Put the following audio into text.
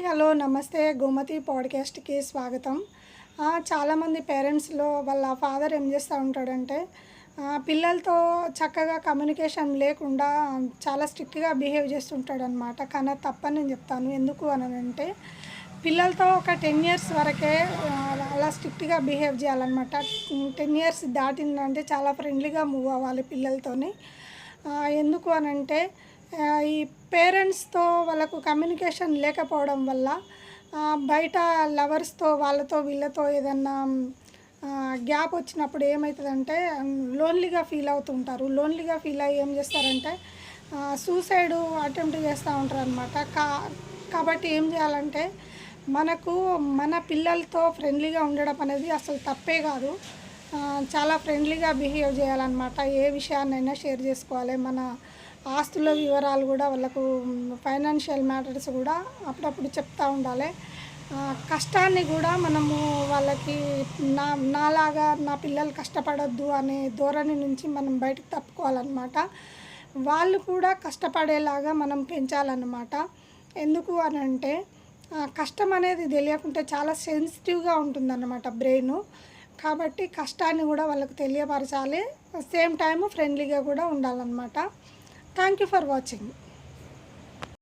Hello నమస్తే గోమతి పాడ్కాస్ట్కి స్వాగతం. చాలామంది పేరెంట్స్లో వాళ్ళ ఫాదర్ ఏం చేస్తూ ఉంటాడంటే పిల్లలతో చక్కగా కమ్యూనికేషన్ లేకుండా చాలా స్ట్రిక్ట్గా బిహేవ్ చేస్తుంటాడనమాట. కానీ అది తప్పని నేను చెప్తాను. ఎందుకు అని అంటే పిల్లలతో ఒక 10 ఇయర్స్ వరకే అలా స్ట్రిక్ట్గా బిహేవ్ చేయాలన్నమాట. 10 ఇయర్స్ దాటిందంటే చాలా ఫ్రెండ్లీగా మూవ్ అవ్వాలి పిల్లలతోని. ఎందుకు అనంటే ఈ పేరెంట్స్తో వాళ్ళకు కమ్యూనికేషన్ లేకపోవడం వల్ల బయట లవర్స్తో వాళ్ళతో వీళ్ళతో ఏదన్నా గ్యాప్ వచ్చినప్పుడు ఏమవుతుందంటే లోన్లీగా ఫీల్ అవుతుంటారు. లోన్లీగా ఫీల్ అయ్యి ఏం చేస్తారంటే సూసైడ్ అటెంప్ట్ చేస్తూ ఉంటారు అనమాట. కాబట్టి ఏం చేయాలంటే మనకు మన పిల్లలతో ఫ్రెండ్లీగా ఉండడం అనేది అసలు తప్పే కాదు. చాలా ఫ్రెండ్లీగా బిహేవ్ చేయాలన్నమాట. ఏ విషయాన్నైనా షేర్ చేసుకోవాలి. మన ఆస్తుల వివరాలు కూడా వాళ్ళకు ఫైనాన్షియల్ మ్యాటర్స్ కూడా అప్పుడప్పుడు చెప్తూ ఉండాలి. కష్టాన్ని కూడా మనము వాళ్ళకి నాలాగా నా పిల్లలు కష్టపడొద్దు అనే ధోరణి నుంచి మనం బయటకు తప్పుకోవాలన్నమాట. వాళ్ళు కూడా కష్టపడేలాగా మనం పెంచాలన్నమాట. ఎందుకు అని అంటే కష్టం అనేది తెలియకుంటే చాలా సెన్సిటివ్గా ఉంటుందన్నమాట బ్రెయిన్. కాబట్టి కష్టాన్ని కూడా వాళ్ళకు తెలియపరచాలి. సేమ్ టైము ఫ్రెండ్లీగా కూడా ఉండాలన్నమాట. Thank you for watching.